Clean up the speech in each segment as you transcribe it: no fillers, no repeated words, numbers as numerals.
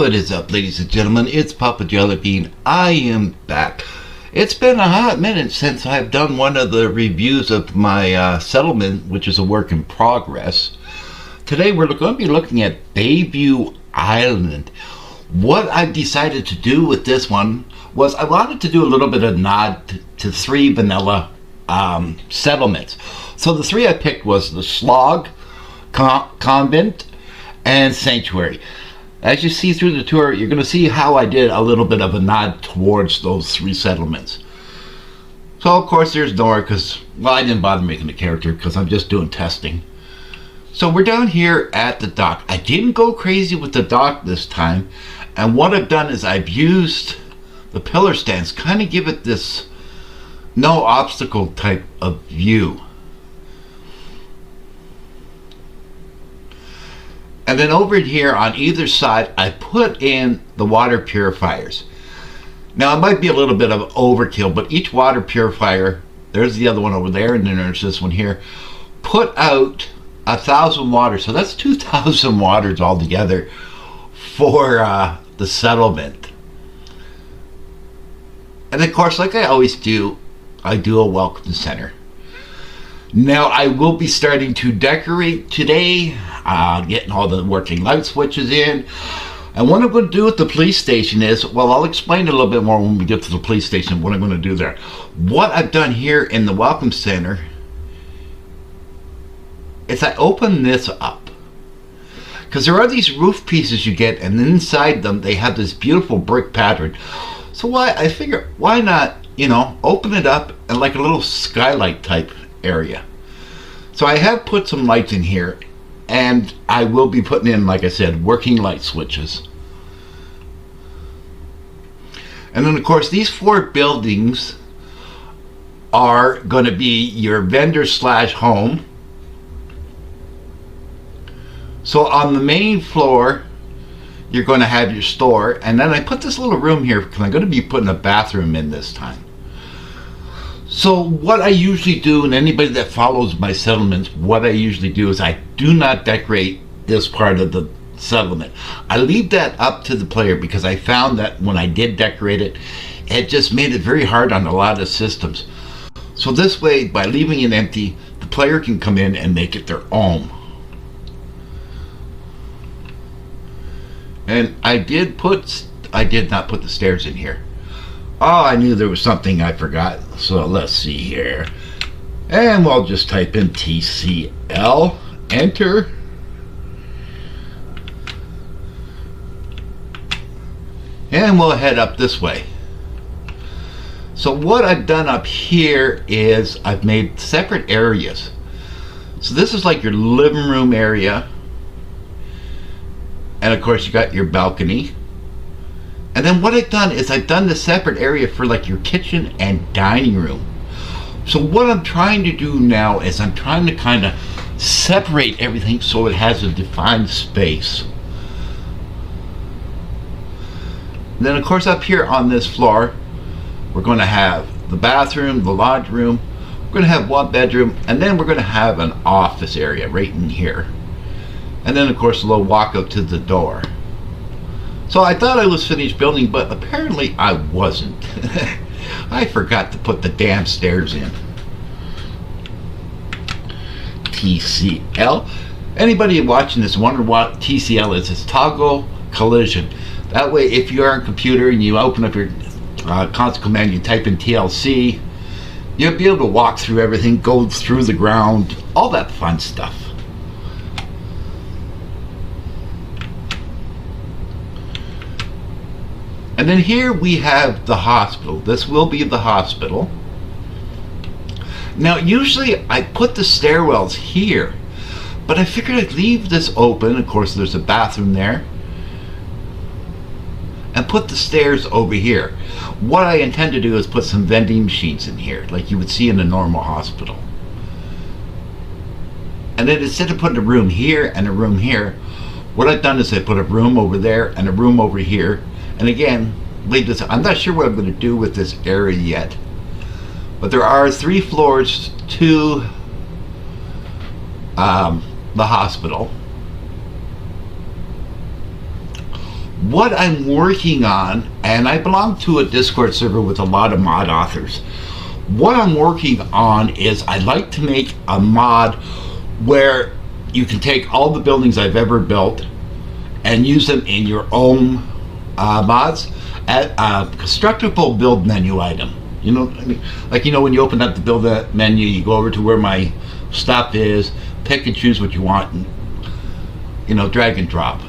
What is up, ladies and gentlemen? It's Papa Jellybean. I am back. It's been a hot minute since I've done one of the reviews of my settlement, which is a work in progress. Today we're going to be looking at Bayview Island. What I've decided to do with this one was I wanted to do a little bit of nod to three vanilla settlements. So the three I picked was the Slog, Convent, and Sanctuary. As you see through the tour, you're going to see how I did a little bit of a nod towards those three settlements. So of course there's Nora because, well, I didn't bother making the character because I'm just doing testing. So we're down here at the dock. I didn't go crazy with the dock this time, and what I've done is I've used the pillar stands, kind of give it this no obstacle type of view. And then over here on either side, I put in the water purifiers. Now it might be a little bit of overkill, but each water purifier, there's the other one over there, and then there's this one here, put out 1,000 waters. So that's 2,000 waters altogether for the settlement. And of course, like I always do, I do a welcome center. Now I will be starting to decorate today, getting all the working light switches in. And what I'm going to do at the police station is, well, I'll explain a little bit more when we get to the police station what I'm going to do there. What I've done here in the welcome center is I open this up, because there are these roof pieces you get, and inside them they have this beautiful brick pattern. So I figure, why not, open it up and like a little skylight type area. So I have put some lights in here, and I will be putting in, like I said, working light switches. And then of course these four buildings are going to be your vendor slash home. So on the main floor you're going to have your store, and then I put this little room here because I'm going to be putting a bathroom in this time. So what I usually do, and anybody that follows my settlements, what I usually do is I do not decorate this part of the settlement. I leave that up to the player, because I found that when I did decorate it, it just made it very hard on a lot of systems. So this way, by leaving it empty, the player can come in and make it their own. And I did not put the stairs in here. Oh, I knew there was something I forgot. So let's see here. And we'll just type in TCL, enter. And we'll head up this way. So what I've done up here is I've made separate areas. So this is like your living room area. And of course you got your balcony. And then what I've done is I've done the separate area for like your kitchen and dining room. So what I'm trying to do now is I'm trying to kind of separate everything so it has a defined space. And then of course up here on this floor, we're going to have the bathroom, the laundry room, we're going to have one bedroom, and then we're going to have an office area right in here. And then of course a little walk up to the door. So I thought I was finished building, but apparently I wasn't. I forgot to put the damn stairs in. TCL. Anybody watching this wonder what TCL is? It's toggle collision. That way, if you're on a computer and you open up your console command, you type in TLC, you'll be able to walk through everything, go through the ground, all that fun stuff. And then here we have the hospital. This will be the hospital. Now usually I put the stairwells here, but I figured I'd leave this open. Of course there's a bathroom there. And put the stairs over here. What I intend to do is put some vending machines in here, like you would see in a normal hospital. And then instead of putting a room here and a room here, what I've done is I put a room over there and a room over here. And again, leave this. I'm not sure what I'm going to do with this area yet, but there are 3 floors to the hospital. What I'm working on, and I belong to a Discord server with a lot of mod authors. What I'm working on is I'd like to make a mod where you can take all the buildings I've ever built and use them in your own mods at a constructible build menu item. You know, I mean, like, you know, when you open up the build menu, you go over to where my stuff is, pick and choose what you want, and, you know, drag and drop.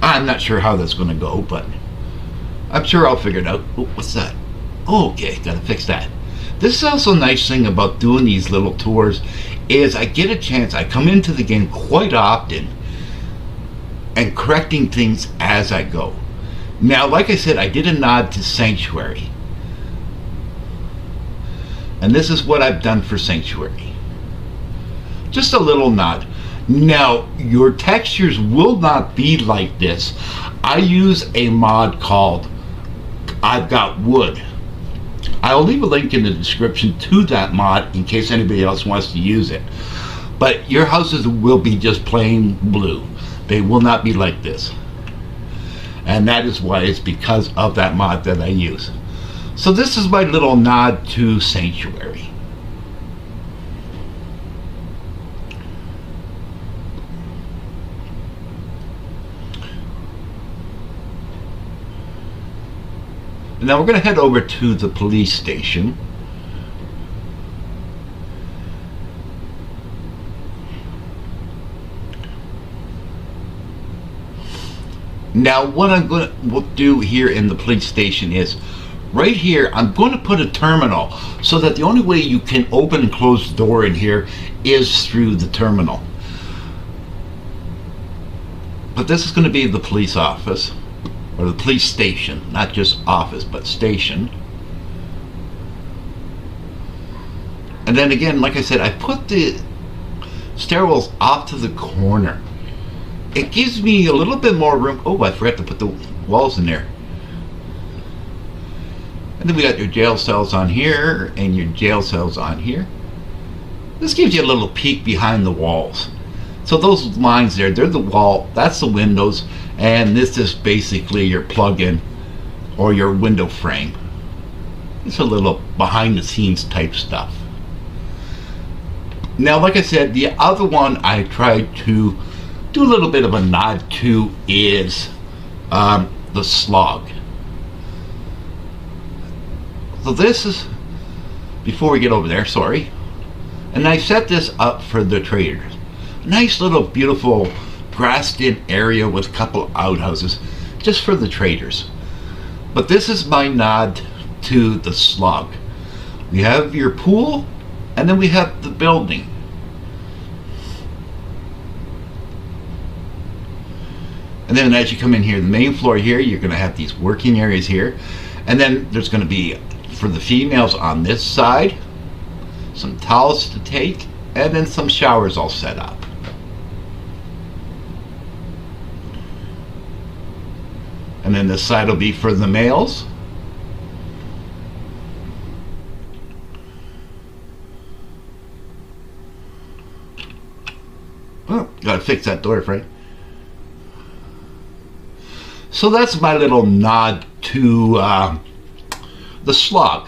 I'm not sure how that's going to go, but I'm sure I'll figure it out. Oh, what's that? Oh, okay, gotta fix that. This is also a nice thing about doing these little tours is I get a chance, I come into the game quite often and correcting things as I go. Now, like I said, I did a nod to Sanctuary. And this is what I've done for Sanctuary. Just a little nod. Now, your textures will not be like this. I use a mod called I've Got Wood. I'll leave a link in the description to that mod in case anybody else wants to use it. But your houses will be just plain blue. They will not be like this. And that is why it's because of that mod that I use. So this is my little nod to Sanctuary. Now we're going to head over to the police station. Now what I'm going to do here in the police station is right here I'm going to put a terminal so that the only way you can open and close the door in here is through the terminal. But this is going to be the police office. Or the police station, not just office, but station. And then again, like I said, I put the stairwells off to the corner. It gives me a little bit more room. Oh, I forgot to put the walls in there. And then we got your jail cells on here and your jail cells on here. This gives you a little peek behind the walls. So those lines there, they're the wall, that's the windows. And this is basically your plug-in or your window frame. It's a little behind the scenes type stuff. Now, like I said, the other one I tried to do a little bit of a nod to is the slog. So this is, before we get over there, sorry. And I set this up for the traders. Nice little beautiful grassed-in area with a couple outhouses just for the traders. But this is my nod to the slug. We have your pool and then we have the building. And then as you come in here, the main floor here, you're going to have these working areas here. And then there's going to be, for the females on this side, some towels to take and then some showers all set up. And then this side will be for the males. Oh, gotta fix that door, Frank. So that's my little nod to the slog.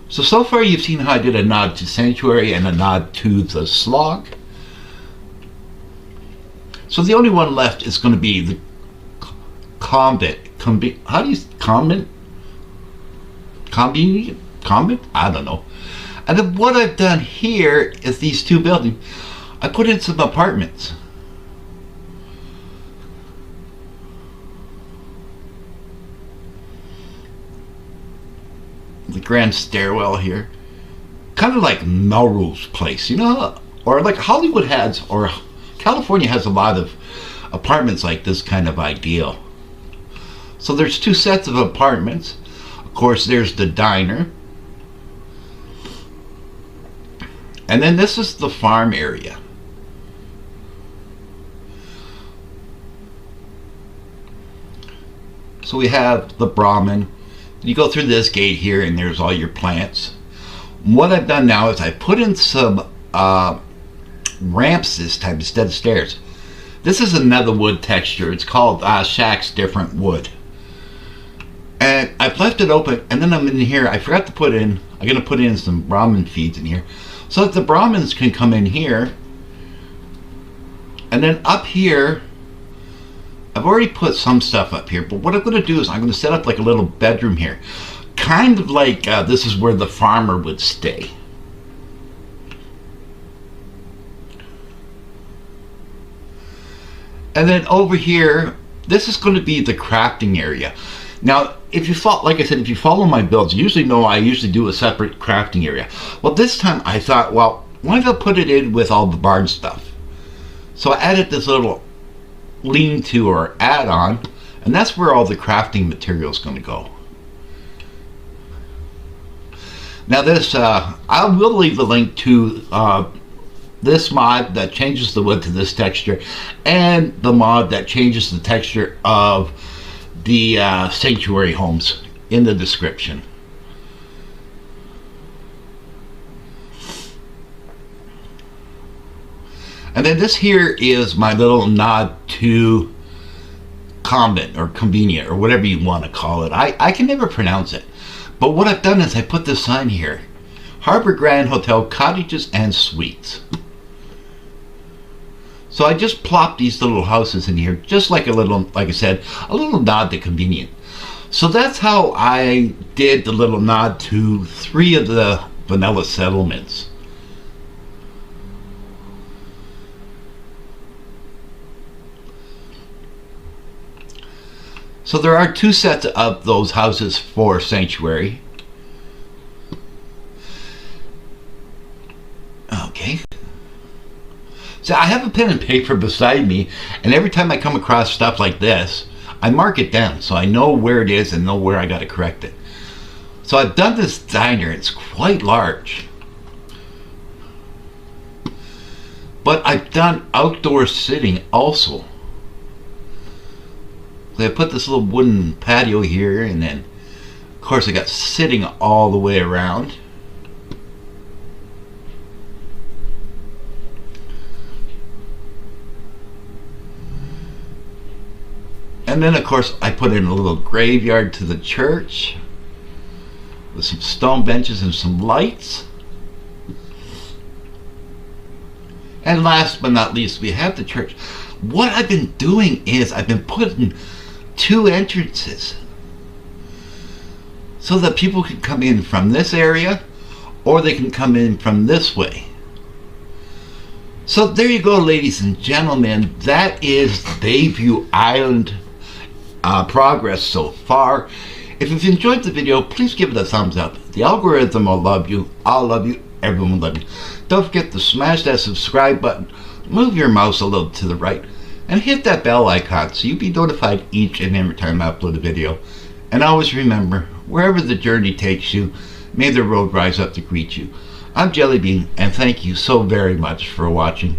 So far you've seen how I did a nod to Sanctuary and a nod to the slog. So the only one left is going to be the combat. How do you comment? Combat? I don't know. And then what I've done here is these two buildings. I put in some apartments. The grand stairwell here. Kind of like Melrose Place, you know? Or like Hollywood has, or California has a lot of apartments like this kind of ideal. So there's two sets of apartments. Of course, there's the diner. And then this is the farm area. So we have the Brahmin. You go through this gate here and there's all your plants. What I've done now is I put in some ramps this time instead of stairs. This is another wood texture. It's called Shack's Different Wood. And I've left it open, and then I'm in here. I forgot to put in, I'm going to put in some Brahmin feeds in here, so that the Brahmins can come in here. And then up here, I've already put some stuff up here, but what I'm going to do is I'm going to set up like a little bedroom here. Kind of like this is where the farmer would stay. And then over here, this is going to be the crafting area. Now, if you follow, like I said, if you follow my builds, you usually know I usually do a separate crafting area. Well, this time I thought, well, why don't I put it in with all the barn stuff? So I added this little lean-to or add-on, and that's where all the crafting material is going to go. Now this, I will leave the link to this mod that changes the wood to this texture, and the mod that changes the texture of the sanctuary homes in the description. And then this here is my little nod to convent or convenient or whatever you want to call it. I can never pronounce it. But what I've done is I put this sign here: Harbor Grand Hotel Cottages and Suites. So I just plopped these little houses in here, just like a little, like I said, a little nod to convenient. So that's how I did the little nod to 3 of the vanilla settlements. So there are 2 sets of those houses for Sanctuary. Okay. So I have a pen and paper beside me, and every time I come across stuff like this, I mark it down so I know where it is and know where I got to correct it. So I've done this diner. It's quite large. But I've done outdoor sitting also. I put this little wooden patio here, and then of course I got sitting all the way around. And then of course I put in a little graveyard to the church with some stone benches and some lights. And last but not least, we have the church. What I've been doing is I've been putting 2 entrances so that people can come in from this area, or they can come in from this way. So there you go, ladies and gentlemen. That is Bayview Island progress so far. If you've enjoyed the video, please give it a thumbs up. The algorithm will love you. I'll love you. Everyone will love you. Don't forget to smash that subscribe button, move your mouse a little to the right, and hit that bell icon so you'll be notified each and every time I upload a video. And always remember, wherever the journey takes you, may the road rise up to greet you. I'm Jellybean, and thank you so very much for watching.